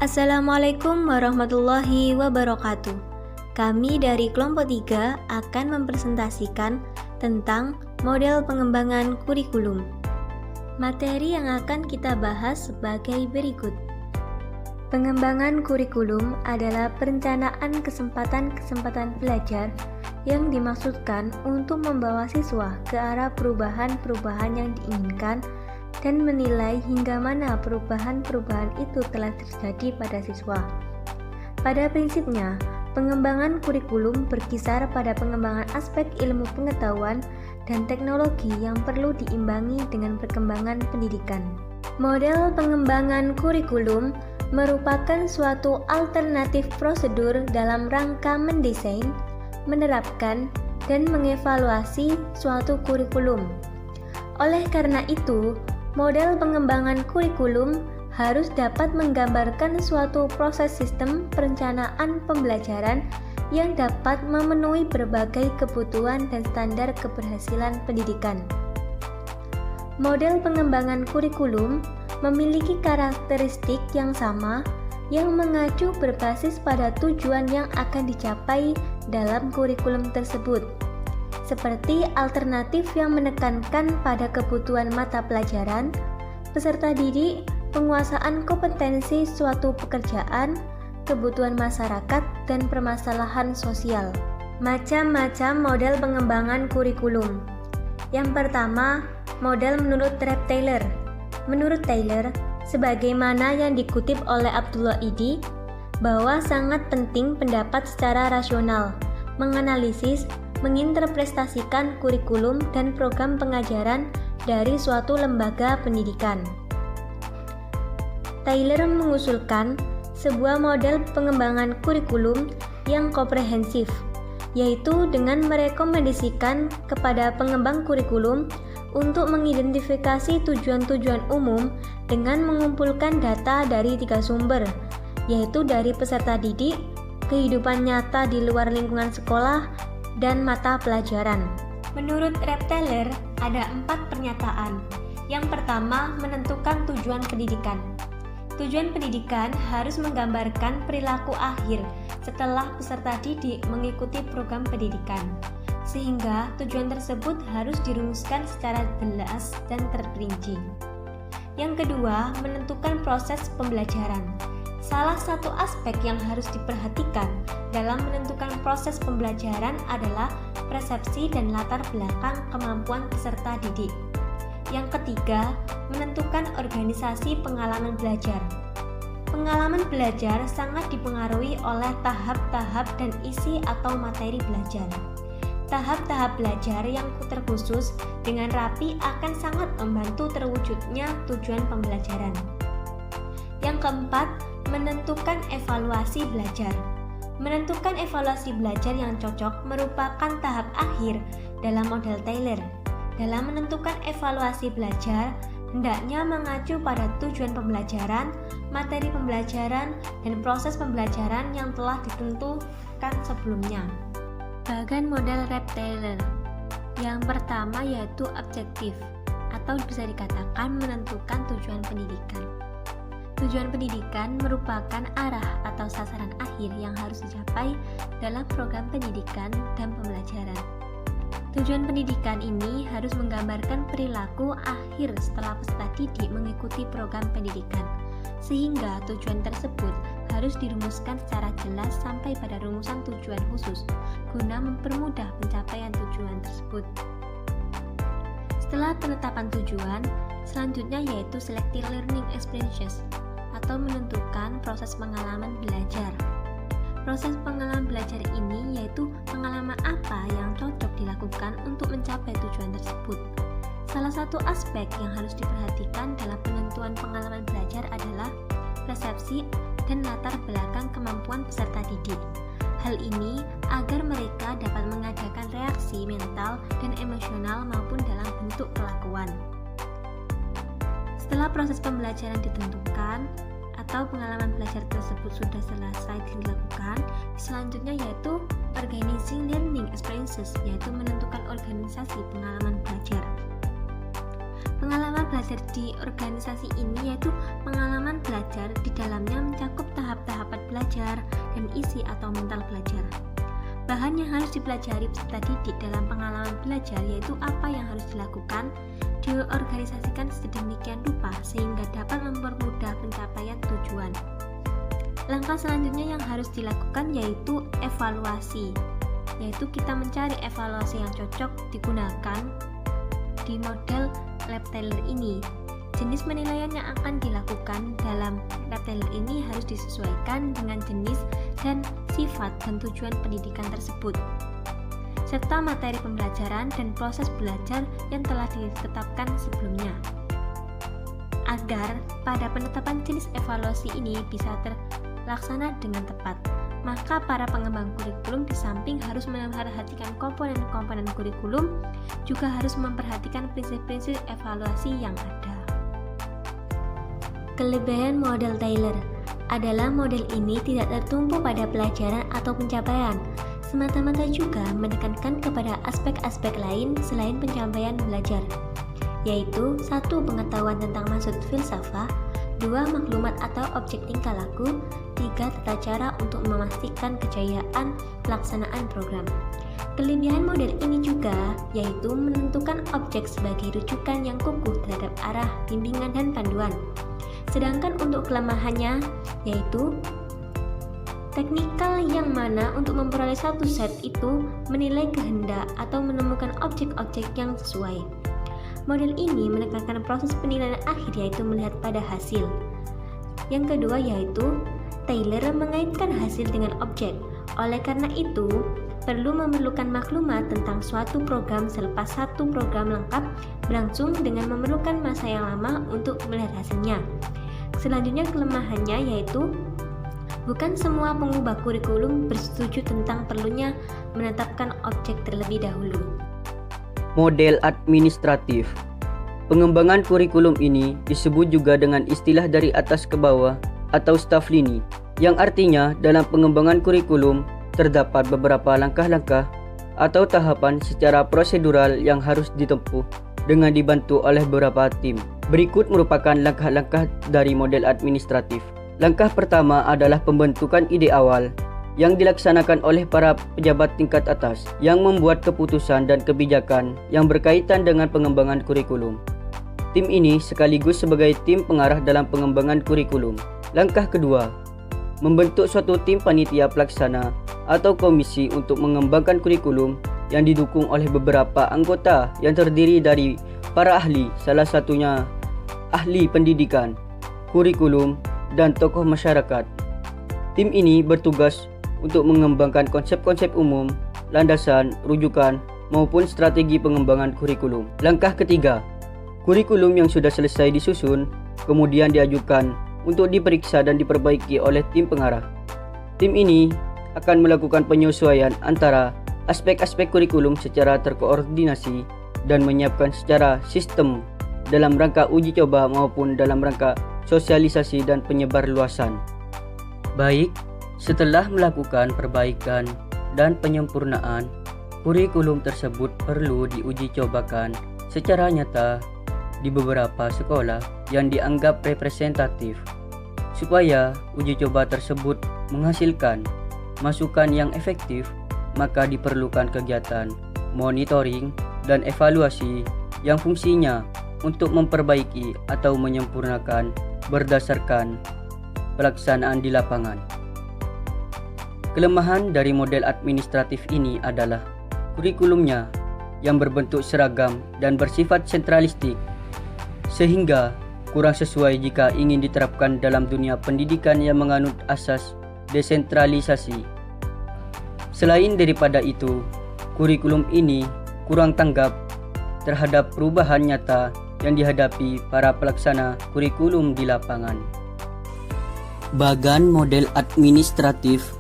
Assalamualaikum warahmatullahi wabarakatuh. Kami dari kelompok 3 akan mempresentasikan tentang model pengembangan kurikulum. Materi yang akan kita bahas sebagai berikut. Pengembangan kurikulum adalah perencanaan kesempatan-kesempatan belajar yang dimaksudkan untuk membawa siswa ke arah perubahan-perubahan yang diinginkan dan menilai hingga mana perubahan-perubahan itu telah terjadi pada siswa. Pada prinsipnya, pengembangan kurikulum berkisar pada pengembangan aspek ilmu pengetahuan dan teknologi yang perlu diimbangi dengan perkembangan pendidikan. Model pengembangan kurikulum merupakan suatu alternatif prosedur dalam rangka mendesain, menerapkan, dan mengevaluasi suatu kurikulum. Oleh karena itu, model pengembangan kurikulum harus dapat menggambarkan suatu proses sistem perencanaan pembelajaran yang dapat memenuhi berbagai kebutuhan dan standar keberhasilan pendidikan. Model pengembangan kurikulum memiliki karakteristik yang sama yang mengacu berbasis pada tujuan yang akan dicapai dalam kurikulum tersebut, seperti alternatif yang menekankan pada kebutuhan mata pelajaran, peserta didik, penguasaan kompetensi suatu pekerjaan, kebutuhan masyarakat, dan permasalahan sosial. Macam-macam model pengembangan kurikulum. Yang pertama, model menurut Taylor. Menurut Taylor, sebagaimana yang dikutip oleh Abdullah Idi, bahwa sangat penting pendapat secara rasional, menganalisis, menginterpretasikan kurikulum dan program pengajaran dari suatu lembaga pendidikan. Taylor mengusulkan sebuah model pengembangan kurikulum yang komprehensif, yaitu dengan merekomendasikan kepada pengembang kurikulum untuk mengidentifikasi tujuan-tujuan umum dengan mengumpulkan data dari 3 sumber, yaitu dari peserta didik, kehidupan nyata di luar lingkungan sekolah, dan mata pelajaran. Menurut Taylor, ada 4 pernyataan. Yang pertama, menentukan tujuan pendidikan. Tujuan pendidikan harus menggambarkan perilaku akhir setelah peserta didik mengikuti program pendidikan, sehingga tujuan tersebut harus dirumuskan secara jelas dan terperinci. Yang kedua, menentukan proses pembelajaran. Salah satu aspek yang harus diperhatikan dalam menentukan proses pembelajaran adalah persepsi dan latar belakang kemampuan peserta didik. Yang ketiga, menentukan organisasi pengalaman belajar. Pengalaman belajar sangat dipengaruhi oleh tahap-tahap dan isi atau materi belajar. Tahap-tahap belajar yang terkhusus dengan rapi akan sangat membantu terwujudnya tujuan pembelajaran. Yang keempat, menentukan evaluasi belajar. Menentukan evaluasi belajar yang cocok merupakan tahap akhir dalam model Taylor. Dalam menentukan evaluasi belajar, hendaknya mengacu pada tujuan pembelajaran, materi pembelajaran, dan proses pembelajaran yang telah ditentukan sebelumnya. Bagian model Taylor. Yang pertama yaitu objektif, atau bisa dikatakan menentukan tujuan pendidikan. Tujuan pendidikan merupakan arah atau sasaran akhir yang harus dicapai dalam program pendidikan dan pembelajaran. Tujuan pendidikan ini harus menggambarkan perilaku akhir setelah peserta didik mengikuti program pendidikan, sehingga tujuan tersebut harus dirumuskan secara jelas sampai pada rumusan tujuan khusus, guna mempermudah pencapaian tujuan tersebut. Setelah penetapan tujuan, selanjutnya yaitu selective learning experiences, atau menentukan proses pengalaman belajar. Proses pengalaman belajar ini yaitu pengalaman apa yang cocok dilakukan untuk mencapai tujuan tersebut. Salah satu aspek yang harus diperhatikan dalam penentuan pengalaman belajar adalah persepsi dan latar belakang kemampuan peserta didik. Hal ini agar mereka dapat mengadakan reaksi mental dan emosional maupun dalam bentuk kelakuan. Setelah proses pembelajaran ditentukan atau pengalaman belajar tersebut sudah selesai dilakukan, selanjutnya yaitu organizing learning experiences, yaitu menentukan organisasi pengalaman belajar. Pengalaman belajar di organisasi ini yaitu pengalaman belajar di dalamnya mencakup belajar, dan isi atau mental belajar. Bahan yang harus dipelajari peserta didik dalam pengalaman belajar yaitu apa yang harus dilakukan, diorganisasikan sedemikian rupa sehingga dapat mempermudah pencapaian tujuan. Langkah selanjutnya yang harus dilakukan yaitu evaluasi, yaitu kita mencari evaluasi yang cocok digunakan di model lab Taylor ini. Jenis penilaian yang akan dilakukan dalam lab Taylor ini harus disesuaikan dengan jenis dan sifat dan tujuan pendidikan tersebut, serta materi pembelajaran dan proses belajar yang telah ditetapkan sebelumnya. Agar pada penetapan jenis evaluasi ini bisa terlaksana dengan tepat, maka para pengembang kurikulum di samping harus memperhatikan komponen-komponen kurikulum, juga harus memperhatikan prinsip-prinsip evaluasi yang ada. Kelebihan model Taylor adalah model ini tidak tertumpu pada pelajaran atau pencapaian, semata-mata juga menekankan kepada aspek-aspek lain selain pencapaian belajar, yaitu 1. Pengetahuan tentang maksud filsafat, 2. Maklumat atau objek tingkah laku, 3. Tata cara untuk memastikan kejayaan pelaksanaan program. Kelebihan model ini juga yaitu menentukan objek sebagai rujukan yang kukuh terhadap arah, bimbingan, dan panduan. Sedangkan untuk kelemahannya yaitu teknikal yang mana untuk memperoleh satu set itu menilai kehendak atau menemukan objek-objek yang sesuai. Model ini menekankan proses penilaian akhir yaitu melihat pada hasil. Yang kedua yaitu Taylor mengaitkan hasil dengan objek. Oleh karena itu, perlu memerlukan maklumat tentang suatu program selepas satu program lengkap berlangsung dengan memerlukan masa yang lama untuk melihat hasilnya. Selanjutnya kelemahannya yaitu bukan semua pengubah kurikulum bersetuju tentang perlunya menetapkan objek terlebih dahulu. Model administratif. Pengembangan kurikulum ini disebut juga dengan istilah dari atas ke bawah atau staff lini, yang artinya dalam pengembangan kurikulum terdapat beberapa langkah-langkah atau tahapan secara prosedural yang harus ditempuh dengan dibantu oleh beberapa tim. Berikut merupakan langkah-langkah dari model administratif. Langkah pertama adalah pembentukan ide awal yang dilaksanakan oleh para pejabat tingkat atas yang membuat keputusan dan kebijakan yang berkaitan dengan pengembangan kurikulum. Tim ini sekaligus sebagai tim pengarah dalam pengembangan kurikulum. Langkah kedua, membentuk suatu tim panitia pelaksana atau komisi untuk mengembangkan kurikulum yang didukung oleh beberapa anggota yang terdiri dari para ahli, salah satunya ahli pendidikan, kurikulum, dan tokoh masyarakat. Tim ini bertugas untuk mengembangkan konsep-konsep umum, landasan, rujukan, maupun strategi pengembangan kurikulum. Langkah ketiga, kurikulum yang sudah selesai disusun kemudian diajukan untuk diperiksa dan diperbaiki oleh tim pengarah. Tim ini akan melakukan penyesuaian antara aspek-aspek kurikulum secara terkoordinasi dan menyiapkan secara sistem dalam rangka uji coba maupun dalam rangka sosialisasi dan penyebarluasan. Baik, setelah melakukan perbaikan dan penyempurnaan, kurikulum tersebut perlu diuji cobakan secara nyata di beberapa sekolah yang dianggap representatif. Supaya uji coba tersebut menghasilkan masukan yang efektif, maka diperlukan kegiatan monitoring dan evaluasi yang fungsinya untuk memperbaiki atau menyempurnakan berdasarkan pelaksanaan di lapangan. Kelemahan dari model administratif ini adalah kurikulumnya yang berbentuk seragam dan bersifat sentralistik, sehingga kurang sesuai jika ingin diterapkan dalam dunia pendidikan yang menganut asas desentralisasi. Selain daripada itu, kurikulum ini kurang tanggap terhadap perubahan nyata yang dihadapi para pelaksana kurikulum di lapangan. Bagan model administratif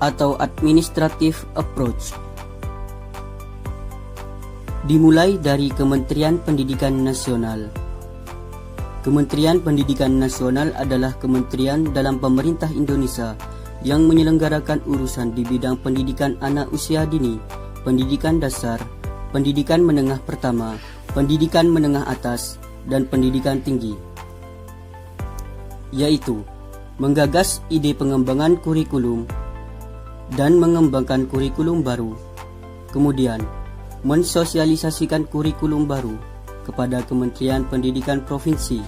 atau administrative approach dimulai dari Kementerian Pendidikan Nasional. Kementerian Pendidikan Nasional adalah kementerian dalam pemerintah Indonesia yang menyelenggarakan urusan di bidang pendidikan anak usia dini, pendidikan dasar, pendidikan menengah pertama, pendidikan menengah atas, dan pendidikan tinggi, yaitu menggagas ide pengembangan kurikulum dan mengembangkan kurikulum baru. Kemudian, mensosialisasikan kurikulum baru kepada Kementerian Pendidikan Provinsi.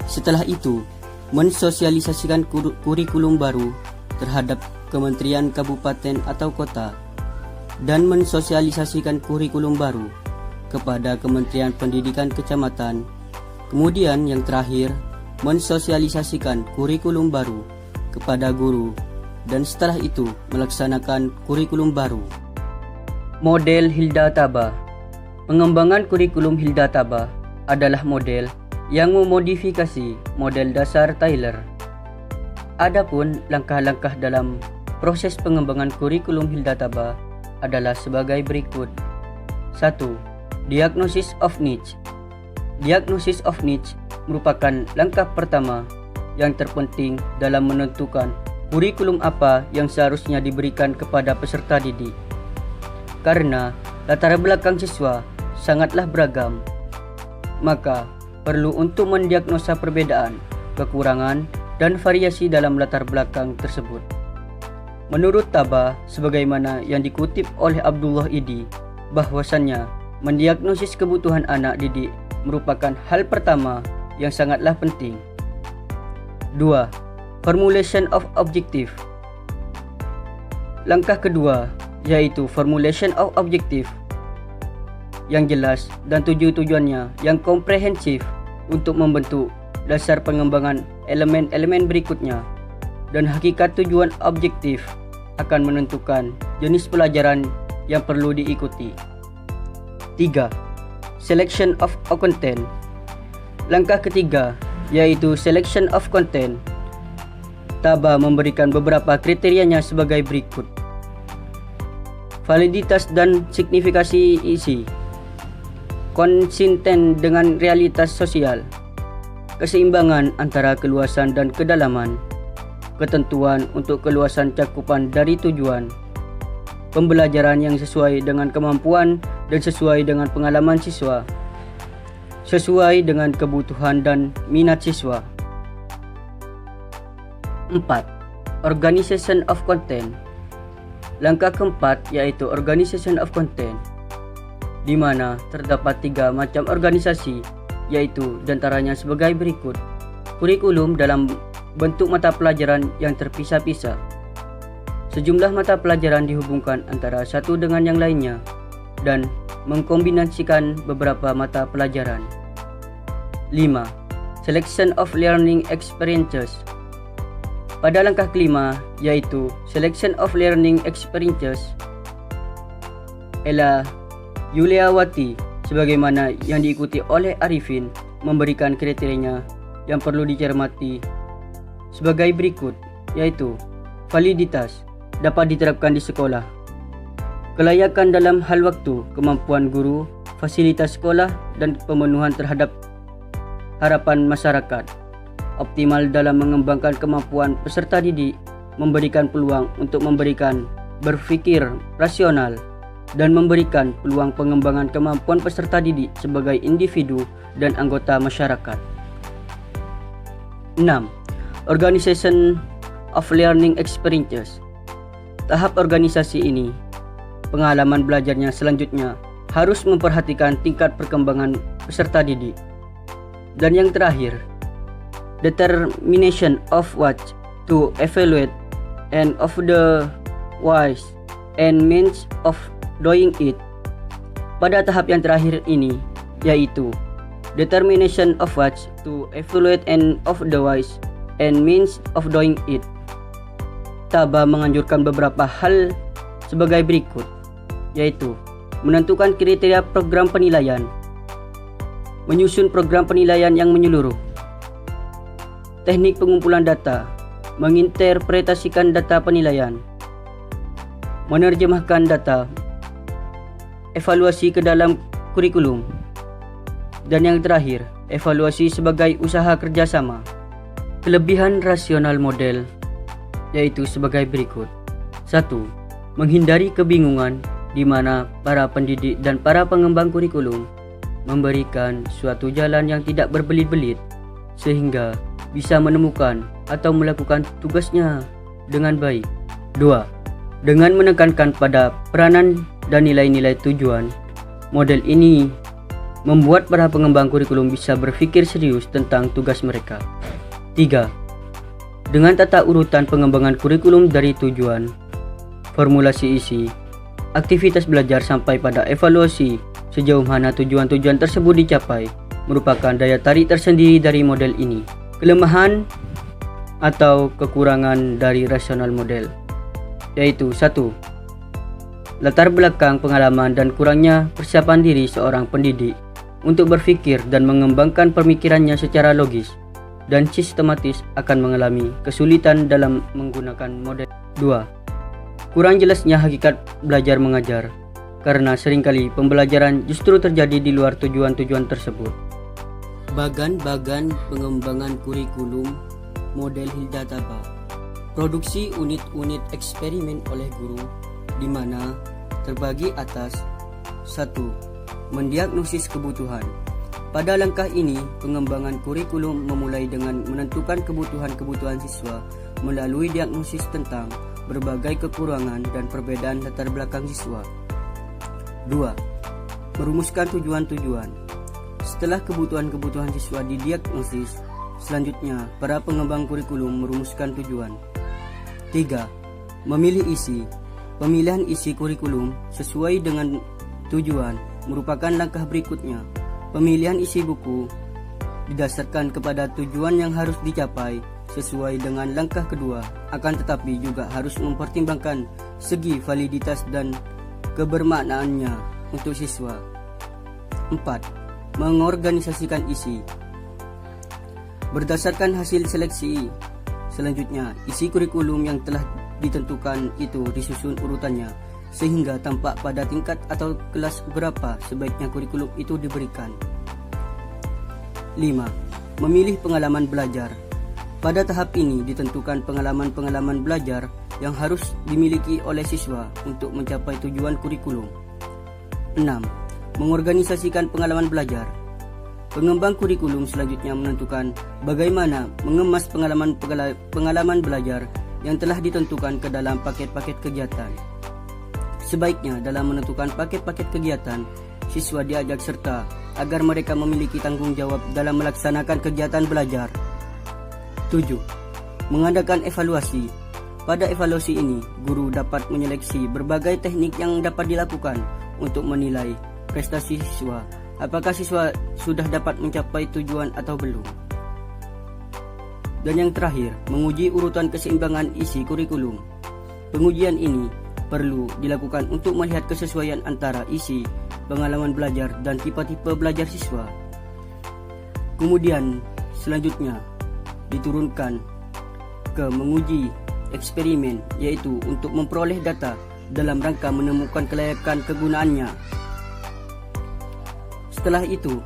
Setelah itu, mensosialisasikan kurikulum baru terhadap Kementerian Kabupaten atau Kota dan mensosialisasikan kurikulum baru kepada Kementerian Pendidikan Kecamatan. Kemudian yang terakhir, mensosialisasikan kurikulum baru kepada guru dan setelah itu melaksanakan kurikulum baru. Model Hilda Tabah. Pengembangan kurikulum Hilda Tabah adalah model yang memodifikasi model dasar Tyler. Adapun langkah-langkah dalam proses pengembangan kurikulum Hilda Tabah adalah sebagai berikut. 1. Diagnosis of needs. Diagnosis of needs merupakan langkah pertama yang terpenting dalam menentukan kurikulum apa yang seharusnya diberikan kepada peserta didik. Karena latar belakang siswa sangatlah beragam, maka perlu untuk mendiagnosa perbedaan, kekurangan, dan variasi dalam latar belakang tersebut. Menurut Tabah, sebagaimana yang dikutip oleh Abdullah Idi, bahwasannya mendiagnosis kebutuhan anak didik merupakan hal pertama yang sangatlah penting. 2. Formulation of objective. Langkah kedua yaitu formulation of objective yang jelas dan tujuannya yang komprehensif untuk membentuk dasar pengembangan elemen-elemen berikutnya, dan hakikat tujuan objektif akan menentukan jenis pelajaran yang perlu diikuti. 3. Selection of content. Langkah ketiga yaitu selection of content. Tabah memberikan beberapa kriterianya sebagai berikut. Validitas dan signifikasi isi, konsisten dengan realitas sosial, keseimbangan antara keluasan dan kedalaman, ketentuan untuk keluasan cakupan dari tujuan, pembelajaran yang sesuai dengan kemampuan dan sesuai dengan pengalaman siswa, sesuai dengan kebutuhan dan minat siswa. 4. Organization of content. Langkah keempat yaitu organization of content, di mana terdapat 3 macam organisasi, yaitu diantaranya sebagai berikut. Kurikulum dalam bentuk mata pelajaran yang terpisah-pisah. Sejumlah mata pelajaran dihubungkan antara satu dengan yang lainnya dan mengkombinasikan beberapa mata pelajaran. 5. Selection of learning experiences. Pada langkah kelima yaitu selection of learning experiences, Ella Yuliawati sebagaimana yang diikuti oleh Arifin memberikan kriterianya yang perlu dicermati sebagai berikut, yaitu validitas dapat diterapkan di sekolah, kelayakan dalam hal waktu, kemampuan guru, fasilitas sekolah dan pemenuhan terhadap harapan masyarakat, optimal dalam mengembangkan kemampuan peserta didik, memberikan peluang untuk memberikan berpikir rasional dan memberikan peluang pengembangan kemampuan peserta didik sebagai individu dan anggota masyarakat. 6. Organization of learning experiences. Tahap organisasi ini, pengalaman belajarnya selanjutnya harus memperhatikan tingkat perkembangan peserta didik. Dan yang terakhir, determination of what to evaluate and of the ways and means of doing it. Pada tahap yang terakhir ini, yaitu determination of what to evaluate and of the ways and means of doing it, Tabah menganjurkan beberapa hal sebagai berikut, yaitu menentukan kriteria program penilaian, menyusun program penilaian yang menyeluruh, teknik pengumpulan data, menginterpretasikan data penilaian, menerjemahkan data, evaluasi ke dalam kurikulum, dan yang terakhir, evaluasi sebagai usaha kerjasama. Kelebihan rasional model yaitu sebagai berikut. 1. Menghindari kebingungan di mana para pendidik dan para pengembang kurikulum memberikan suatu jalan yang tidak berbelit-belit sehingga bisa menemukan atau melakukan tugasnya dengan baik. 2. Dengan menekankan pada peranan dan nilai-nilai tujuan, model ini membuat para pengembang kurikulum bisa berpikir serius tentang tugas mereka. 3. Dengan tata urutan pengembangan kurikulum dari tujuan, formulasi isi, aktivitas belajar sampai pada evaluasi sejauh mana tujuan-tujuan tersebut dicapai, merupakan daya tarik tersendiri dari model ini. Kelemahan atau kekurangan dari rasional model, yaitu 1. Latar belakang pengalaman dan kurangnya persiapan diri seorang pendidik untuk berpikir dan mengembangkan pemikirannya secara logis dan sistematis akan mengalami kesulitan dalam menggunakan model. 2. Kurang jelasnya hakikat belajar mengajar, karena seringkali pembelajaran justru terjadi di luar tujuan-tujuan tersebut. Bagan-bagan pengembangan kurikulum model Hildataba. Produksi unit-unit eksperimen oleh guru di mana terbagi atas 1. Mendiagnosis kebutuhan. Pada langkah ini, pengembangan kurikulum memulai dengan menentukan kebutuhan-kebutuhan siswa melalui diagnosis tentang berbagai kekurangan dan perbedaan latar belakang siswa. 2. Merumuskan tujuan-tujuan. Setelah kebutuhan-kebutuhan siswa didiagnosis, selanjutnya para pengembang kurikulum merumuskan tujuan. 3. Memilih isi. Pemilihan isi kurikulum sesuai dengan tujuan merupakan langkah berikutnya. Pemilihan isi buku didasarkan kepada tujuan yang harus dicapai sesuai dengan langkah kedua, akan tetapi juga harus mempertimbangkan segi validitas dan kebermaknaannya untuk siswa. 4. Mengorganisasikan isi. Berdasarkan hasil seleksi, selanjutnya isi kurikulum yang telah ditentukan itu disusun urutannya sehingga tampak pada tingkat atau kelas berapa sebaiknya kurikulum itu diberikan. 5. Memilih pengalaman belajar. Pada tahap ini ditentukan pengalaman-pengalaman belajar yang harus dimiliki oleh siswa untuk mencapai tujuan kurikulum. 6. Mengorganisasikan pengalaman belajar. Pengembang kurikulum selanjutnya menentukan bagaimana mengemas pengalaman belajar yang telah ditentukan ke dalam paket-paket kegiatan. Sebaiknya dalam menentukan paket-paket kegiatan, siswa diajak serta agar mereka memiliki tanggung jawab dalam melaksanakan kegiatan belajar. 7. Mengadakan evaluasi. Pada evaluasi ini, guru dapat menyeleksi berbagai teknik yang dapat dilakukan untuk menilai prestasi siswa, apakah siswa sudah dapat mencapai tujuan atau belum. Dan yang terakhir, menguji urutan keseimbangan isi kurikulum. Pengujian ini perlu dilakukan untuk melihat kesesuaian antara isi, pengalaman belajar, dan tipe-tipe belajar siswa. Kemudian selanjutnya diturunkan ke menguji eksperimen, yaitu untuk memperoleh data dalam rangka menemukan kelayakan kegunaannya. Setelah itu,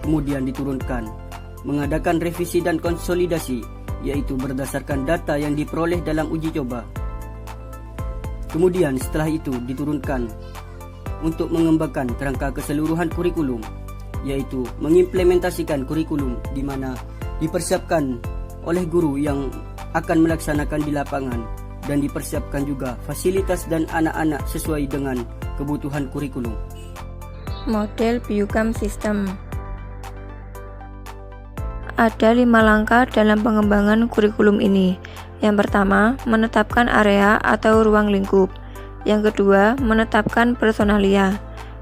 kemudian diturunkan mengadakan revisi dan konsolidasi, yaitu berdasarkan data yang diperoleh dalam uji coba. Kemudian setelah itu diturunkan untuk mengembangkan kerangka keseluruhan kurikulum, yaitu mengimplementasikan kurikulum di mana dipersiapkan oleh guru yang akan melaksanakan di lapangan dan dipersiapkan juga fasilitas dan anak-anak sesuai dengan kebutuhan kurikulum. Model Piagam System. Ada 5 langkah dalam pengembangan kurikulum ini. Yang pertama, menetapkan area atau ruang lingkup. Yang kedua, menetapkan personalia.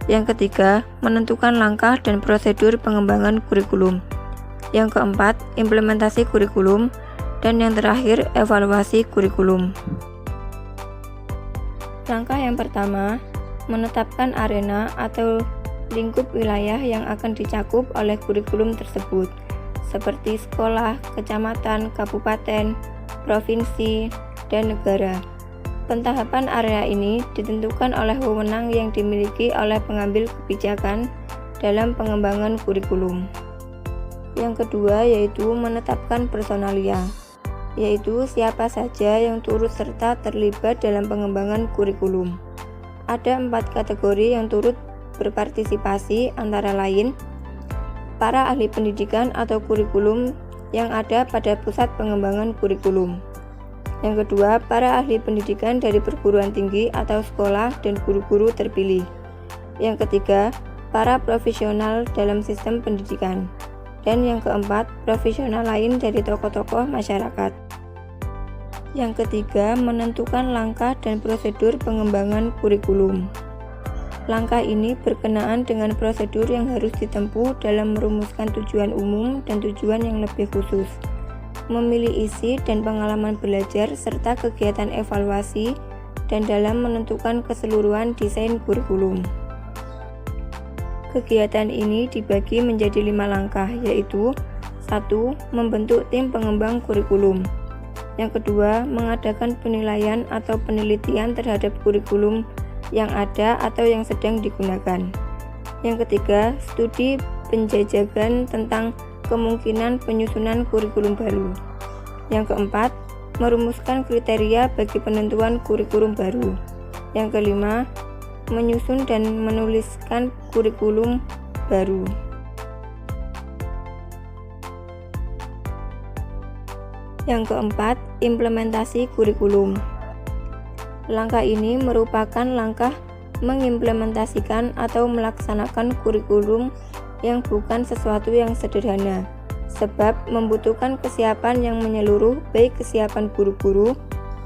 Yang ketiga, menentukan langkah dan prosedur pengembangan kurikulum. Yang keempat, implementasi kurikulum. Dan yang terakhir, evaluasi kurikulum. Langkah yang pertama, menetapkan arena atau lingkup wilayah yang akan dicakup oleh kurikulum tersebut, seperti sekolah, kecamatan, kabupaten, provinsi, dan negara. Pentahapan area ini ditentukan oleh wewenang yang dimiliki oleh pengambil kebijakan dalam pengembangan kurikulum. Yang kedua yaitu menetapkan personalia, yaitu siapa saja yang turut serta terlibat dalam pengembangan kurikulum. Ada 4 kategori yang turut berpartisipasi, antara lain para ahli pendidikan atau kurikulum yang ada pada pusat pengembangan kurikulum. Yang kedua, para ahli pendidikan dari perguruan tinggi atau sekolah dan guru-guru terpilih. Yang ketiga, para profesional dalam sistem pendidikan. Dan yang keempat, profesional lain dari tokoh-tokoh masyarakat. Yang ketiga, menentukan langkah dan prosedur pengembangan kurikulum. Langkah ini berkenaan dengan prosedur yang harus ditempuh dalam merumuskan tujuan umum dan tujuan yang lebih khusus, memilih isi dan pengalaman belajar serta kegiatan evaluasi, dan dalam menentukan keseluruhan desain kurikulum. Kegiatan ini dibagi menjadi 5 langkah, yaitu 1. Membentuk tim pengembang kurikulum. Yang kedua, mengadakan penilaian atau penelitian terhadap kurikulum yang ada atau yang sedang digunakan. Yang ketiga, studi penjajakan tentang kemungkinan penyusunan kurikulum baru. Yang keempat, merumuskan kriteria bagi penentuan kurikulum baru. Yang kelima, menyusun dan menuliskan kurikulum baru. Yang keempat, implementasi kurikulum. Langkah ini merupakan langkah mengimplementasikan atau melaksanakan kurikulum yang bukan sesuatu yang sederhana, sebab membutuhkan kesiapan yang menyeluruh, baik kesiapan guru-guru,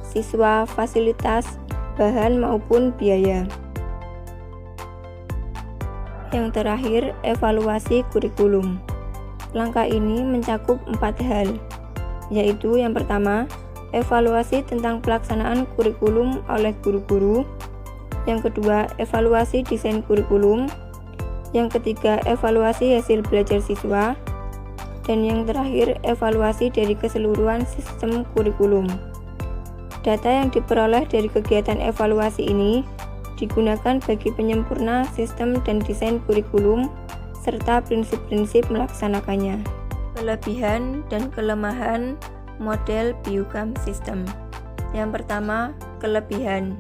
siswa, fasilitas, bahan maupun biaya. Yang terakhir, evaluasi kurikulum. Langkah ini mencakup 4 hal, yaitu yang pertama, evaluasi tentang pelaksanaan kurikulum oleh guru-guru. Yang kedua, evaluasi desain kurikulum. Yang ketiga, evaluasi hasil belajar siswa. Dan yang terakhir, evaluasi dari keseluruhan sistem kurikulum. Data yang diperoleh dari kegiatan evaluasi ini digunakan bagi penyempurna sistem dan desain kurikulum serta prinsip-prinsip melaksanakannya. Kelebihan dan kelemahan model Piagam System. Yang pertama, kelebihan.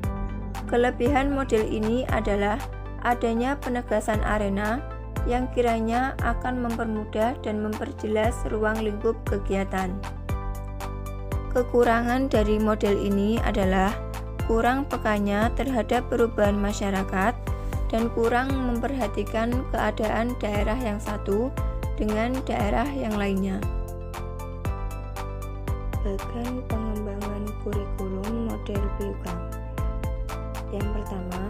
Kelebihan model ini adalah adanya penegasan arena yang kiranya akan mempermudah dan memperjelas ruang lingkup kegiatan. Kekurangan dari model ini adalah kurang pekanya terhadap perubahan masyarakat dan kurang memperhatikan keadaan daerah yang satu dengan daerah yang lainnya. Bagan pengembangan kurikulum model Piagam. Yang pertama,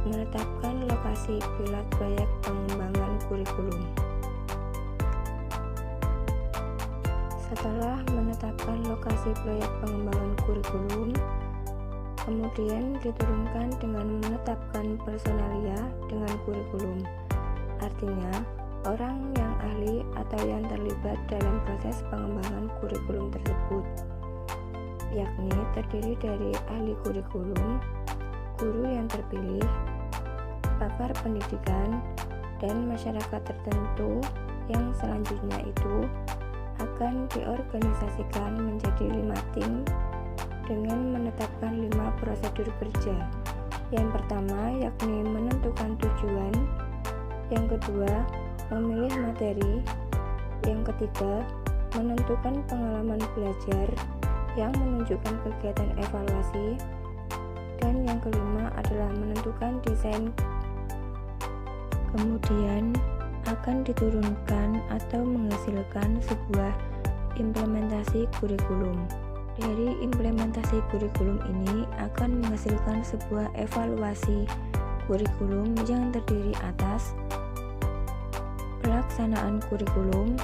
menetapkan lokasi pilot proyek pengembangan kurikulum. Setelah menetapkan lokasi proyek pengembangan kurikulum, kemudian diturunkan dengan menetapkan personalia dengan kurikulum. Artinya, orang yang ahli atau yang terlibat dalam proses pengembangan kurikulum tersebut, yakni terdiri dari ahli kurikulum, guru yang terpilih, pakar pendidikan, dan masyarakat tertentu yang selanjutnya itu akan diorganisasikan menjadi 5 tim dengan menetapkan 5 prosedur kerja. Yang pertama yakni menentukan tujuan, yang kedua memilih materi, yang ketiga menentukan pengalaman belajar yang menunjukkan kegiatan evaluasi, dan yang kelima adalah menentukan desain. Kemudian akan diturunkan atau menghasilkan sebuah implementasi kurikulum. Dari implementasi kurikulum ini akan menghasilkan sebuah evaluasi kurikulum yang terdiri atas pelaksanaan kurikulum,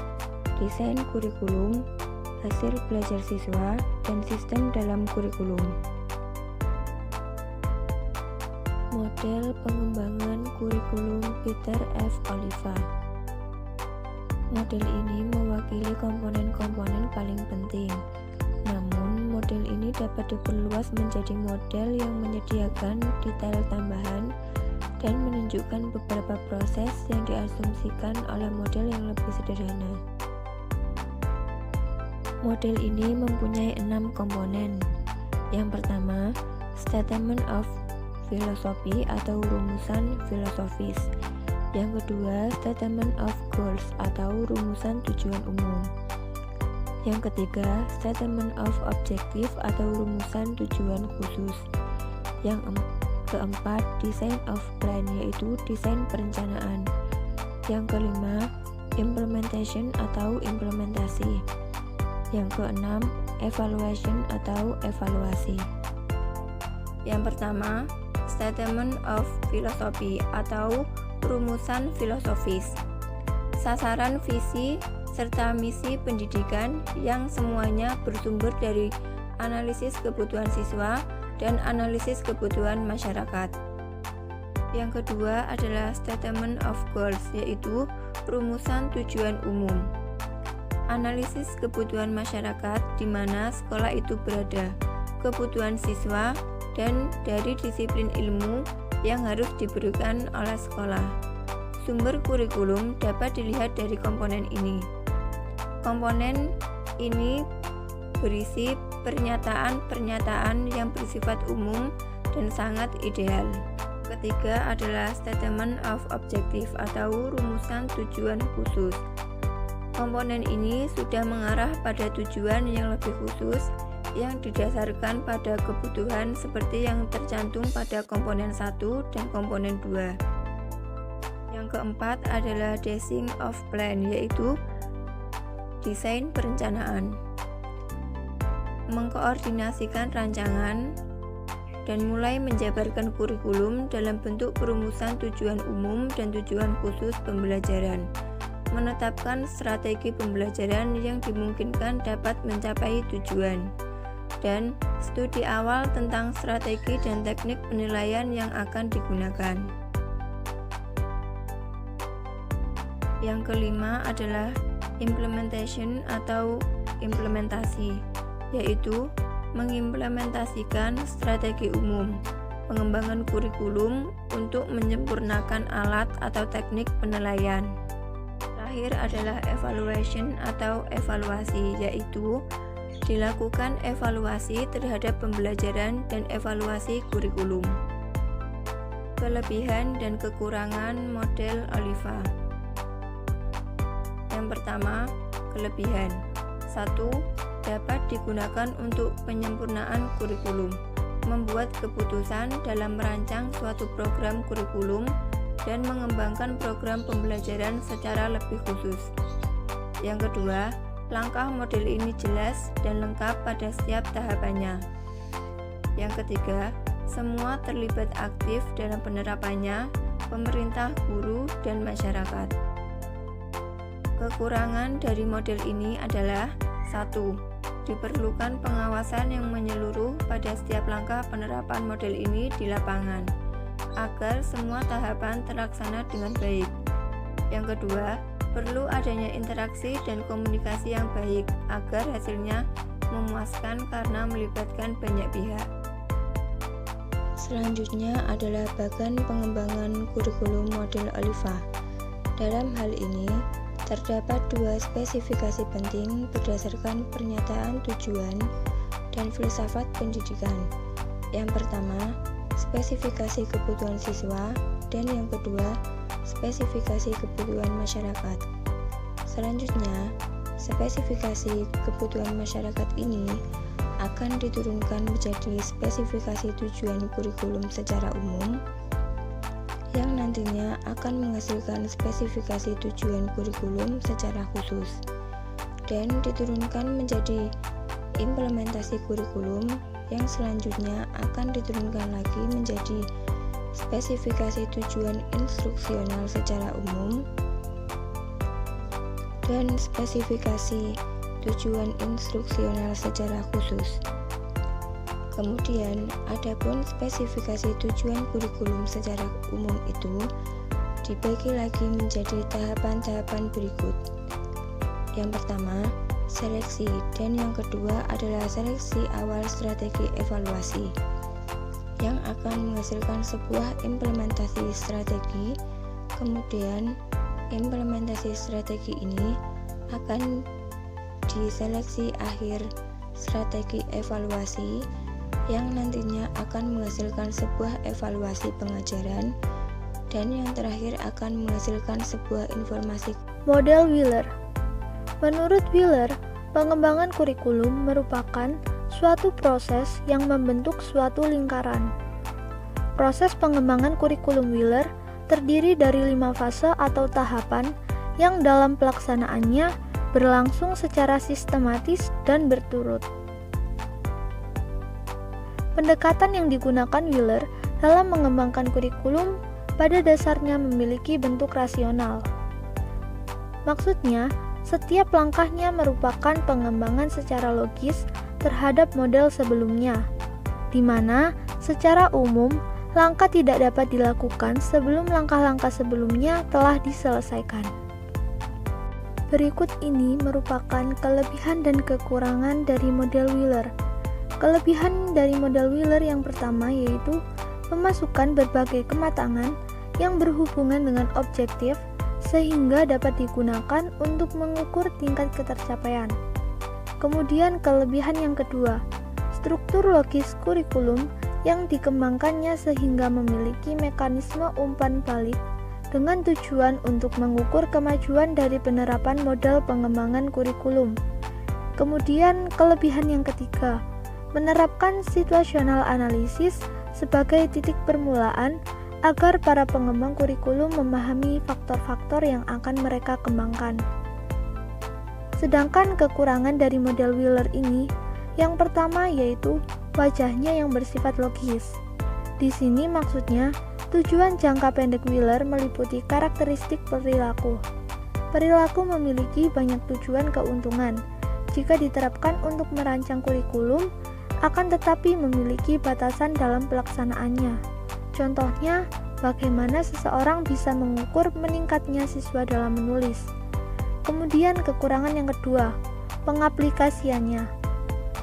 desain kurikulum, hasil belajar siswa, dan sistem dalam kurikulum. Model pengembangan kurikulum Peter F. Oliva. Model ini mewakili komponen-komponen paling penting. Namun, model ini dapat diperluas menjadi model yang menyediakan detail tambahan dan menunjukkan beberapa proses yang diasumsikan oleh model yang lebih sederhana. Model ini mempunyai 6 komponen. Yang pertama, Statement of Philosophy atau rumusan filosofis. Yang kedua, Statement of Goals atau rumusan tujuan umum. Yang ketiga, statement of objective atau rumusan tujuan khusus. Yang keempat, design of plan, yaitu desain perencanaan. Yang kelima, implementation atau implementasi. Yang keenam, evaluation atau evaluasi. Yang pertama, statement of philosophy atau rumusan filosofis. Sasaran, visi, serta misi pendidikan yang semuanya bersumber dari analisis kebutuhan siswa dan analisis kebutuhan masyarakat. Yang kedua adalah statement of goals, yaitu rumusan tujuan umum. Analisis kebutuhan masyarakat di mana sekolah itu berada, kebutuhan siswa, dan dari disiplin ilmu yang harus diberikan oleh sekolah. Sumber kurikulum dapat dilihat dari komponen ini. Komponen ini berisi pernyataan-pernyataan yang bersifat umum dan sangat ideal. Ketiga adalah statement of objective atau rumusan tujuan khusus. Komponen ini sudah mengarah pada tujuan yang lebih khusus yang didasarkan pada kebutuhan seperti yang tercantum pada komponen 1 dan komponen 2. Yang keempat adalah design of plan, yaitu desain perencanaan. Mengkoordinasikan rancangan dan mulai menjabarkan kurikulum dalam bentuk perumusan tujuan umum dan tujuan khusus pembelajaran. Menetapkan strategi pembelajaran yang dimungkinkan dapat mencapai tujuan. Dan studi awal tentang strategi dan teknik penilaian yang akan digunakan. Yang kelima adalah implementation atau implementasi, yaitu mengimplementasikan strategi umum, pengembangan kurikulum untuk menyempurnakan alat atau teknik penilaian. Terakhir adalah evaluation atau evaluasi, yaitu dilakukan evaluasi terhadap pembelajaran dan evaluasi kurikulum. Kelebihan dan kekurangan model Oliva. Yang pertama, kelebihan. 1. Dapat digunakan untuk penyempurnaan kurikulum, membuat keputusan dalam merancang suatu program kurikulum dan mengembangkan program pembelajaran secara lebih khusus. Yang kedua, langkah model ini jelas dan lengkap pada setiap tahapannya. Yang ketiga, semua terlibat aktif dalam penerapannya, pemerintah, guru, dan masyarakat. Kekurangan dari model ini adalah 1. Diperlukan pengawasan yang menyeluruh pada setiap langkah penerapan model ini di lapangan, agar semua tahapan terlaksana dengan baik. Yang kedua, perlu adanya interaksi dan komunikasi yang baik, agar hasilnya memuaskan karena melibatkan banyak pihak. Selanjutnya adalah bagan pengembangan kurikulum model Oliva. Dalam hal ini, terdapat 2 spesifikasi penting berdasarkan pernyataan tujuan dan filsafat pendidikan. Yang pertama, spesifikasi kebutuhan siswa, dan yang kedua, spesifikasi kebutuhan masyarakat. Selanjutnya, spesifikasi kebutuhan masyarakat ini akan diturunkan menjadi spesifikasi tujuan kurikulum secara umum, yang nantinya akan menghasilkan spesifikasi tujuan kurikulum secara khusus, dan diturunkan menjadi implementasi kurikulum yang selanjutnya akan diturunkan lagi menjadi spesifikasi tujuan instruksional secara umum dan spesifikasi tujuan instruksional secara khusus. Kemudian, adapun spesifikasi tujuan kurikulum secara umum itu dibagi lagi menjadi tahapan-tahapan berikut. Yang pertama, seleksi, dan yang kedua adalah seleksi awal strategi evaluasi, yang akan menghasilkan sebuah implementasi strategi. Kemudian, implementasi strategi ini akan diseleksi akhir strategi evaluasi, yang nantinya akan menghasilkan sebuah evaluasi pengajaran, dan yang terakhir akan menghasilkan sebuah informasi. Model Wheeler. Menurut Wheeler, Pengembangan kurikulum merupakan suatu proses yang membentuk suatu lingkaran. Proses pengembangan kurikulum Wheeler terdiri dari 5 fase atau tahapan yang dalam pelaksanaannya berlangsung secara sistematis dan berturut. Pendekatan yang digunakan Wheeler dalam mengembangkan kurikulum pada dasarnya memiliki bentuk rasional. Maksudnya, setiap langkahnya merupakan pengembangan secara logis terhadap model sebelumnya, di mana secara umum langkah tidak dapat dilakukan sebelum langkah-langkah sebelumnya telah diselesaikan. Berikut ini merupakan kelebihan dan kekurangan dari model Wheeler. Kelebihan dari model Wheeler yang pertama yaitu memasukkan berbagai kematangan yang berhubungan dengan objektif sehingga dapat digunakan untuk mengukur tingkat ketercapaian. Kemudian kelebihan yang kedua, struktur logis kurikulum yang dikembangkannya sehingga memiliki mekanisme umpan balik dengan tujuan untuk mengukur kemajuan dari penerapan model pengembangan kurikulum. Kemudian kelebihan yang ketiga, menerapkan situational analisis sebagai titik permulaan agar para pengembang kurikulum memahami faktor-faktor yang akan mereka kembangkan. Sedangkan kekurangan dari model Wheeler ini, yang pertama yaitu wajahnya yang bersifat logis. Di sini maksudnya, tujuan jangka pendek Wheeler meliputi karakteristik perilaku. Perilaku memiliki banyak tujuan keuntungan jika diterapkan untuk merancang kurikulum, akan tetapi memiliki batasan dalam pelaksanaannya. Contohnya, bagaimana seseorang bisa mengukur meningkatnya siswa dalam menulis. Kemudian kekurangan yang kedua, pengaplikasiannya.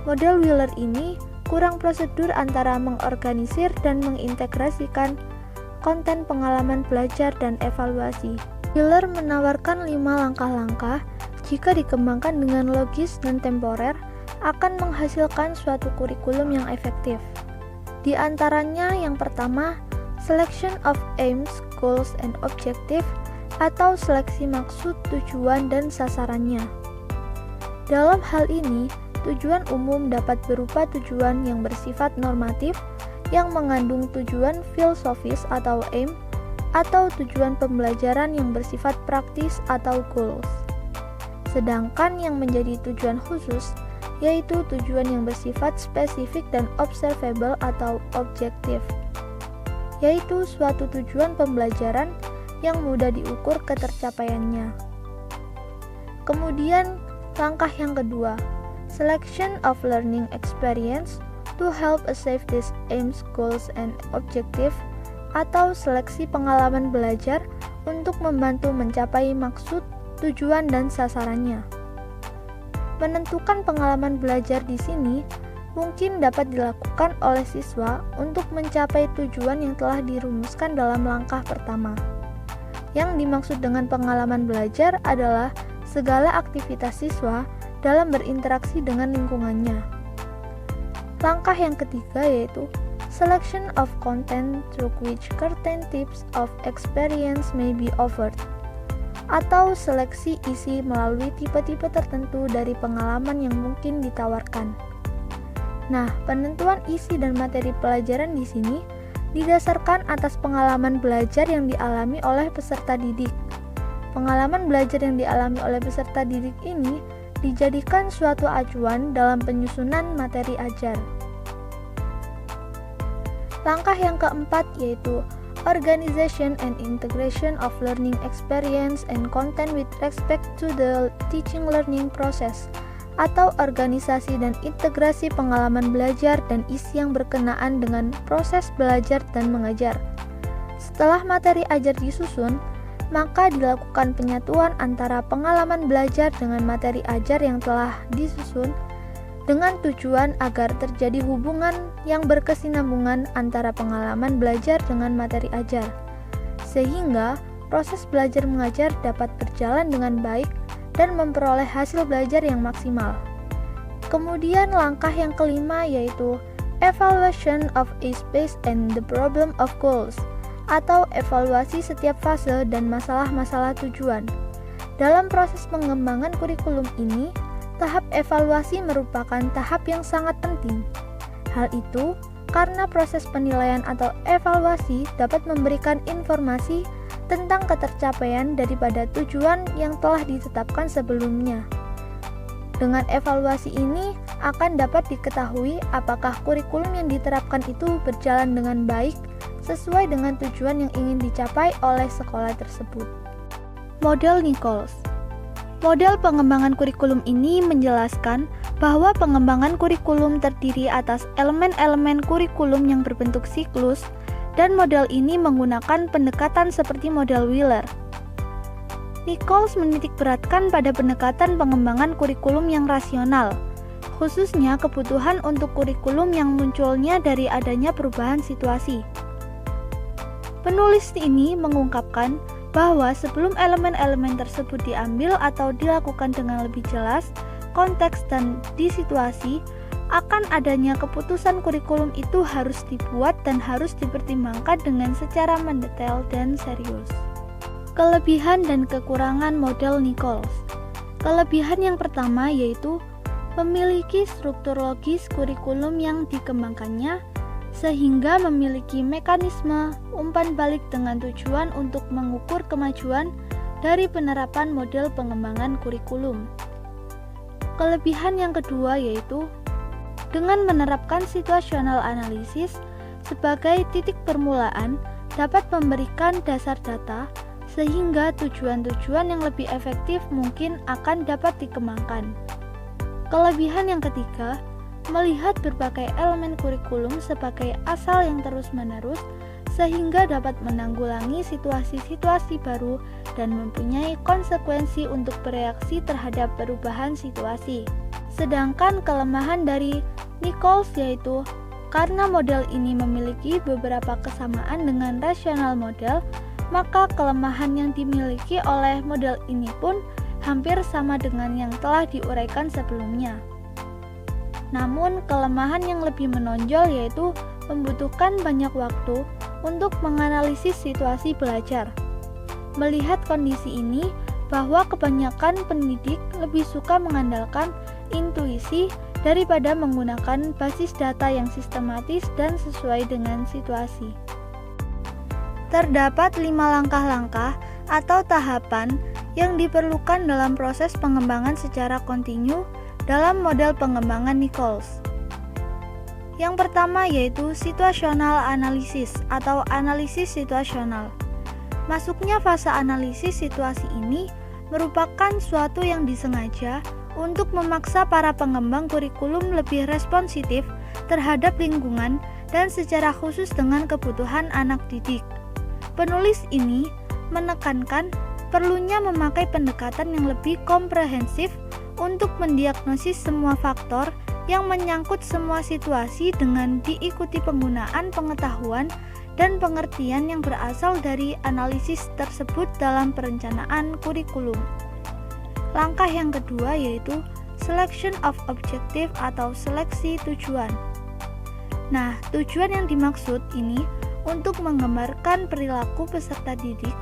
Model Wheeler ini kurang prosedur antara mengorganisir dan mengintegrasikan konten pengalaman belajar dan evaluasi. Wheeler menawarkan 5 langkah-langkah jika dikembangkan dengan logis dan temporer akan menghasilkan suatu kurikulum yang efektif. Di antaranya yang pertama, selection of aims, goals, and objective atau seleksi maksud, tujuan, dan sasarannya. Dalam hal ini, tujuan umum dapat berupa tujuan yang bersifat normatif yang mengandung tujuan filosofis atau aim atau tujuan pembelajaran yang bersifat praktis atau goals. Sedangkan yang menjadi tujuan khusus yaitu tujuan yang bersifat spesifik dan observable atau objektif, yaitu suatu tujuan pembelajaran yang mudah diukur ketercapaiannya. Kemudian, langkah yang kedua, selection of learning experience to help achieve these aims, goals, and objective atau seleksi pengalaman belajar untuk membantu mencapai maksud, tujuan, dan sasarannya. Menentukan pengalaman belajar di sini mungkin dapat dilakukan oleh siswa untuk mencapai tujuan yang telah dirumuskan dalam langkah pertama. Yang dimaksud dengan pengalaman belajar adalah segala aktivitas siswa dalam berinteraksi dengan lingkungannya. Langkah yang ketiga yaitu selection of content through which certain types of experience may be offered, atau seleksi isi melalui tipe-tipe tertentu dari pengalaman yang mungkin ditawarkan. Nah, penentuan isi dan materi pelajaran di sini didasarkan atas pengalaman belajar yang dialami oleh peserta didik. Pengalaman belajar yang dialami oleh peserta didik ini dijadikan suatu acuan dalam penyusunan materi ajar. Langkah yang keempat yaitu organization and integration of learning experience and content with respect to the teaching learning process, atau organisasi dan integrasi pengalaman belajar dan isi yang berkenaan dengan proses belajar dan mengajar. Setelah materi ajar disusun, maka dilakukan penyatuan antara pengalaman belajar dengan materi ajar yang telah disusun dengan tujuan agar terjadi hubungan yang berkesinambungan antara pengalaman belajar dengan materi ajar, sehingga proses belajar mengajar dapat berjalan dengan baik dan memperoleh hasil belajar yang maksimal. Kemudian langkah yang kelima yaitu evaluation of a space and the problem of goals, atau evaluasi setiap fase dan masalah-masalah tujuan. Dalam proses pengembangan kurikulum ini, tahap evaluasi merupakan tahap yang sangat penting. Hal itu karena proses penilaian atau evaluasi dapat memberikan informasi tentang ketercapaian daripada tujuan yang telah ditetapkan sebelumnya. Dengan evaluasi ini akan dapat diketahui apakah kurikulum yang diterapkan itu berjalan dengan baik sesuai dengan tujuan yang ingin dicapai oleh sekolah tersebut. Model Nichols. Model pengembangan kurikulum ini menjelaskan bahwa pengembangan kurikulum terdiri atas elemen-elemen kurikulum yang berbentuk siklus, dan model ini menggunakan pendekatan seperti model Wheeler. Nichols menitikberatkan pada pendekatan pengembangan kurikulum yang rasional, khususnya kebutuhan untuk kurikulum yang munculnya dari adanya perubahan situasi. Penulis ini mengungkapkan bahwa sebelum elemen-elemen tersebut diambil atau dilakukan dengan lebih jelas, konteks dan di situasi, akan adanya keputusan kurikulum itu harus dibuat dan harus dipertimbangkan dengan secara mendetail dan serius. Kelebihan dan kekurangan model Nichols. Kelebihan yang pertama yaitu memiliki struktur logis kurikulum yang dikembangkannya, sehingga memiliki mekanisme umpan balik dengan tujuan untuk mengukur kemajuan dari penerapan model pengembangan kurikulum. Kelebihan yang kedua yaitu dengan menerapkan situational analysis sebagai titik permulaan dapat memberikan dasar data sehingga tujuan-tujuan yang lebih efektif mungkin akan dapat dikembangkan. Kelebihan yang ketiga, melihat berbagai elemen kurikulum sebagai asal yang terus-menerus sehingga dapat menanggulangi situasi-situasi baru dan mempunyai konsekuensi untuk bereaksi terhadap perubahan situasi. Sedangkan kelemahan dari Nichols yaitu karena model ini memiliki beberapa kesamaan dengan rasional model, maka kelemahan yang dimiliki oleh model ini pun hampir sama dengan yang telah diuraikan sebelumnya. Namun, kelemahan yang lebih menonjol yaitu membutuhkan banyak waktu untuk menganalisis situasi belajar. Melihat kondisi ini, bahwa kebanyakan pendidik lebih suka mengandalkan intuisi daripada menggunakan basis data yang sistematis dan sesuai dengan situasi. Terdapat 5 langkah-langkah atau tahapan yang diperlukan dalam proses pengembangan secara kontinu dalam model pengembangan Nichols. Yang pertama yaitu situational analysis atau analisis situasional. Masuknya fase analisis situasi ini merupakan suatu yang disengaja untuk memaksa para pengembang kurikulum lebih responsif terhadap lingkungan dan secara khusus dengan kebutuhan anak didik. Penulis ini menekankan perlunya memakai pendekatan yang lebih komprehensif untuk mendiagnosis semua faktor yang menyangkut semua situasi dengan diikuti penggunaan pengetahuan dan pengertian yang berasal dari analisis tersebut dalam perencanaan kurikulum. Langkah yang kedua yaitu selection of objective atau seleksi tujuan. Nah, tujuan yang dimaksud ini untuk menggambarkan perilaku peserta didik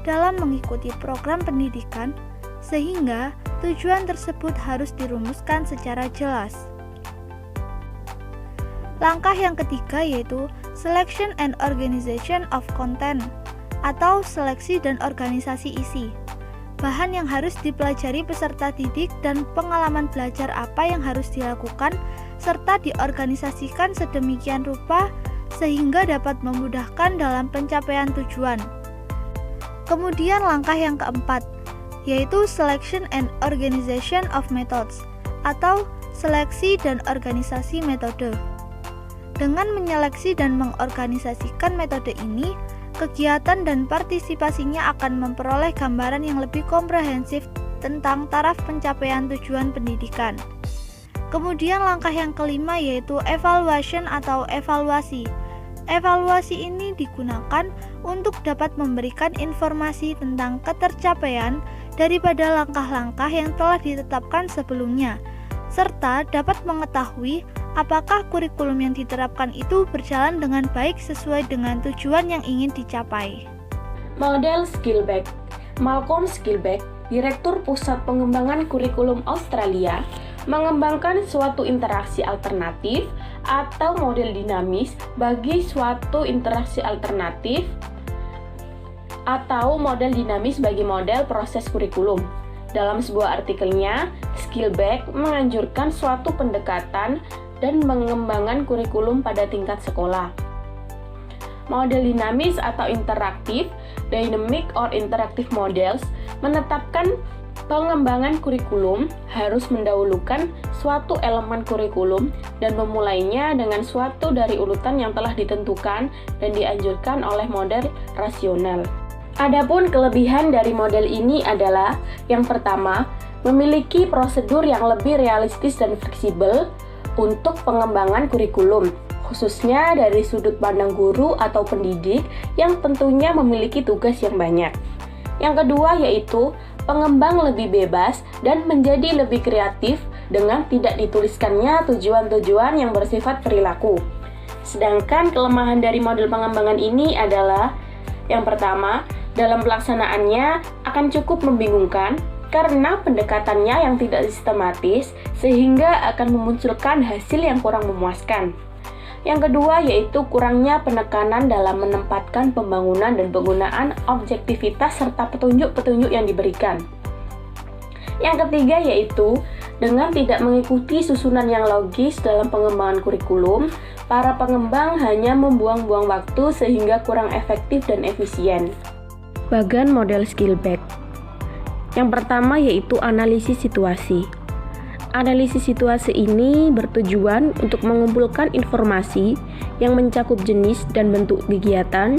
dalam mengikuti program pendidikan sehingga tujuan tersebut harus dirumuskan secara jelas. Langkah yang ketiga yaitu selection and organization of content atau seleksi dan organisasi isi. Bahan yang harus dipelajari peserta didik dan pengalaman belajar apa yang harus dilakukan serta diorganisasikan sedemikian rupa sehingga dapat memudahkan dalam pencapaian tujuan. Kemudian langkah yang keempat yaitu selection and organization of methods atau seleksi dan organisasi metode. Dengan menyeleksi dan mengorganisasikan metode ini, kegiatan dan partisipasinya akan memperoleh gambaran yang lebih komprehensif tentang taraf pencapaian tujuan pendidikan. Kemudian langkah yang kelima yaitu evaluation atau evaluasi. Evaluasi ini digunakan untuk dapat memberikan informasi tentang ketercapaian daripada langkah-langkah yang telah ditetapkan sebelumnya, serta dapat mengetahui apakah kurikulum yang diterapkan itu berjalan dengan baik sesuai dengan tujuan yang ingin dicapai. Model Skillback. Malcolm Skillback Direktur Pusat Pengembangan Kurikulum Australia, mengembangkan suatu interaksi alternatif atau model dinamis bagi suatu interaksi alternatif atau model dinamis bagi model proses kurikulum. Dalam sebuah artikelnya, Skillback menganjurkan suatu pendekatan dan pengembangan kurikulum pada tingkat sekolah. Model dinamis atau interaktif, dynamic or interactive models, menetapkan pengembangan kurikulum harus mendahulukan suatu elemen kurikulum dan memulainya dengan suatu dari urutan yang telah ditentukan dan dianjurkan oleh model rasional. Adapun kelebihan dari model ini adalah yang pertama, memiliki prosedur yang lebih realistis dan fleksibel untuk pengembangan kurikulum, khususnya dari sudut pandang guru atau pendidik yang tentunya memiliki tugas yang banyak. Yang kedua yaitu pengembang lebih bebas dan menjadi lebih kreatif dengan tidak dituliskannya tujuan-tujuan yang bersifat perilaku. Sedangkan kelemahan dari model pengembangan ini adalah yang pertama, dalam pelaksanaannya akan cukup membingungkan karena pendekatannya yang tidak sistematis sehingga akan memunculkan hasil yang kurang memuaskan. Yang kedua yaitu kurangnya penekanan dalam menempatkan pembangunan dan penggunaan objektivitas serta petunjuk-petunjuk yang diberikan. Yang ketiga yaitu dengan tidak mengikuti susunan yang logis dalam pengembangan kurikulum, para pengembang hanya membuang-buang waktu sehingga kurang efektif dan efisien. Bagan model Skillback. Yang pertama yaitu analisis situasi. Analisis situasi ini bertujuan untuk mengumpulkan informasi yang mencakup jenis dan bentuk kegiatan,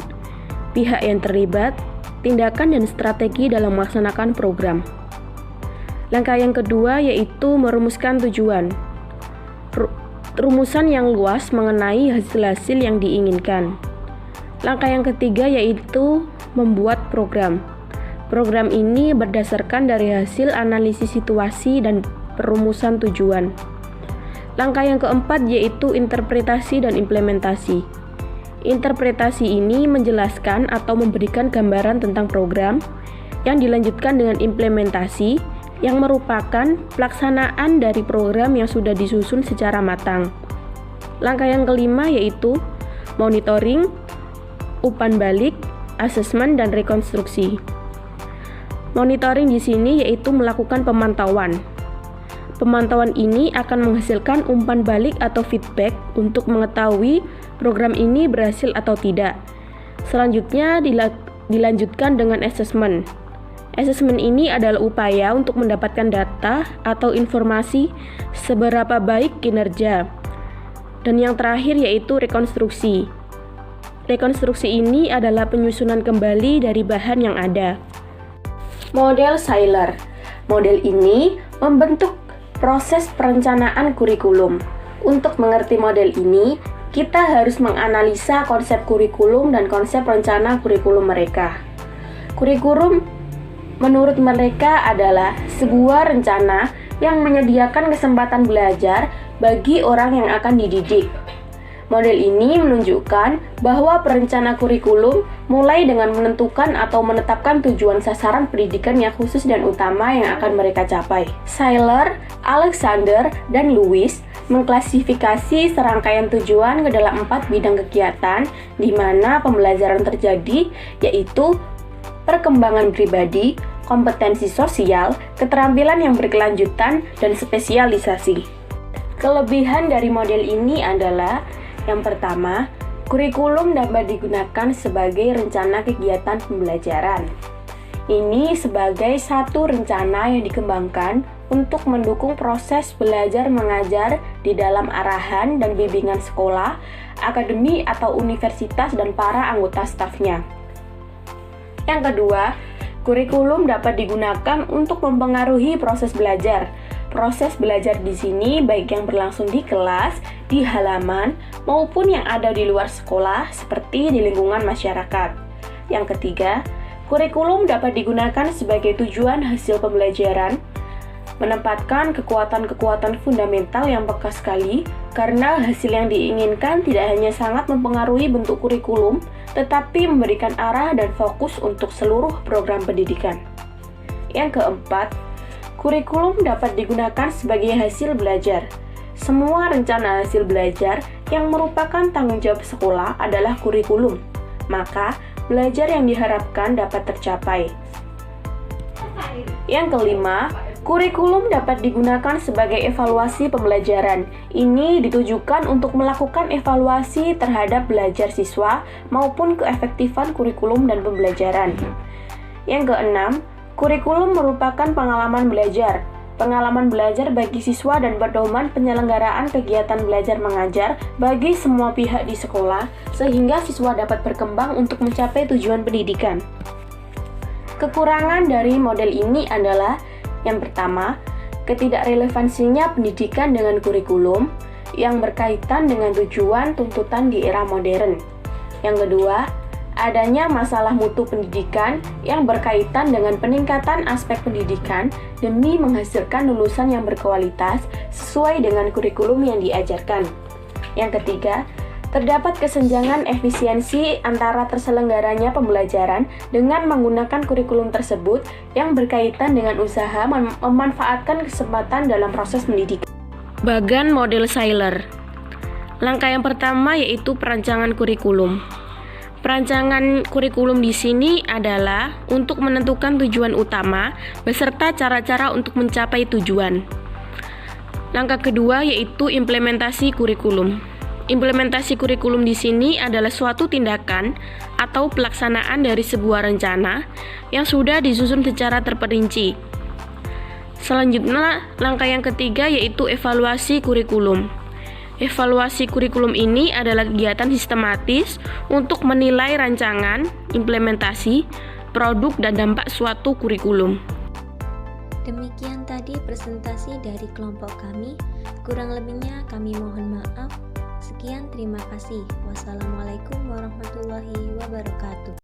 pihak yang terlibat, tindakan dan strategi dalam melaksanakan program. Langkah yang kedua yaitu merumuskan tujuan. Rumusan yang luas mengenai hasil-hasil yang diinginkan. Langkah yang ketiga yaitu membuat program. Program ini berdasarkan dari hasil analisis situasi dan perumusan tujuan. Langkah yang keempat yaitu interpretasi dan implementasi. Interpretasi ini menjelaskan atau memberikan gambaran tentang program yang dilanjutkan dengan implementasi yang merupakan pelaksanaan dari program yang sudah disusun secara matang. Langkah yang kelima yaitu monitoring, umpan balik, asesmen dan rekonstruksi. Monitoring di sini yaitu melakukan pemantauan. Pemantauan ini akan menghasilkan umpan balik atau feedback untuk mengetahui program ini berhasil atau tidak. Selanjutnya dilanjutkan dengan asesmen. Asesmen ini adalah upaya untuk mendapatkan data atau informasi seberapa baik kinerja. Dan yang terakhir yaitu rekonstruksi. Rekonstruksi ini adalah penyusunan kembali dari bahan yang ada. Model Seiler. Model ini membentuk proses perencanaan kurikulum. Untuk mengerti model ini, kita harus menganalisa konsep kurikulum dan konsep rencana kurikulum mereka. Kurikulum menurut mereka adalah sebuah rencana yang menyediakan kesempatan belajar bagi orang yang akan dididik. Model ini menunjukkan bahwa perencana kurikulum mulai dengan menentukan atau menetapkan tujuan sasaran pendidikan yang khusus dan utama yang akan mereka capai. Seiler, Alexander, dan Lewis mengklasifikasi serangkaian tujuan ke dalam 4 bidang kegiatan di mana pembelajaran terjadi, yaitu perkembangan pribadi, kompetensi sosial, keterampilan yang berkelanjutan, dan spesialisasi. Kelebihan dari model ini adalah yang pertama, kurikulum dapat digunakan sebagai rencana kegiatan pembelajaran. Ini sebagai satu rencana yang dikembangkan untuk mendukung proses belajar mengajar di dalam arahan dan bimbingan sekolah, akademi atau universitas dan para anggota stafnya. Yang kedua, kurikulum dapat digunakan untuk mempengaruhi proses belajar. Proses belajar di sini baik yang berlangsung di kelas, di halaman, maupun yang ada di luar sekolah seperti di lingkungan masyarakat. Yang ketiga, kurikulum dapat digunakan sebagai tujuan hasil pembelajaran, menempatkan kekuatan-kekuatan fundamental yang peka sekali karena hasil yang diinginkan tidak hanya sangat mempengaruhi bentuk kurikulum, tetapi memberikan arah dan fokus untuk seluruh program pendidikan. Yang keempat, kurikulum dapat digunakan sebagai hasil belajar. Semua rencana hasil belajar yang merupakan tanggung jawab sekolah adalah kurikulum, maka belajar yang diharapkan dapat tercapai. Yang kelima, kurikulum dapat digunakan sebagai evaluasi pembelajaran. Ini ditujukan untuk melakukan evaluasi terhadap belajar siswa maupun keefektifan kurikulum dan pembelajaran. Yang keenam, kurikulum merupakan pengalaman belajar. Pengalaman belajar bagi siswa dan pedoman penyelenggaraan kegiatan belajar mengajar bagi semua pihak di sekolah, sehingga siswa dapat berkembang untuk mencapai tujuan pendidikan. Kekurangan dari model ini adalah yang pertama, ketidakrelevansinya pendidikan dengan kurikulum yang berkaitan dengan tujuan tuntutan di era modern. Yang kedua, adanya masalah mutu pendidikan yang berkaitan dengan peningkatan aspek pendidikan demi menghasilkan lulusan yang berkualitas sesuai dengan kurikulum yang diajarkan. Yang ketiga, terdapat kesenjangan efisiensi antara terselenggaranya pembelajaran dengan menggunakan kurikulum tersebut yang berkaitan dengan usaha memanfaatkan kesempatan dalam proses pendidikan. Bagan model Sailer. Langkah yang pertama yaitu perancangan kurikulum. Perancangan kurikulum di sini adalah untuk menentukan tujuan utama beserta cara-cara untuk mencapai tujuan. Langkah kedua yaitu implementasi kurikulum. Implementasi kurikulum di sini adalah suatu tindakan atau pelaksanaan dari sebuah rencana yang sudah disusun secara terperinci. Selanjutnya, langkah yang ketiga yaitu evaluasi kurikulum. Evaluasi kurikulum ini adalah kegiatan sistematis untuk menilai rancangan, implementasi, produk, dan dampak suatu kurikulum. Demikian tadi presentasi dari kelompok kami. Kurang lebihnya kami mohon maaf. Sekian, terima kasih. Wassalamualaikum warahmatullahi wabarakatuh.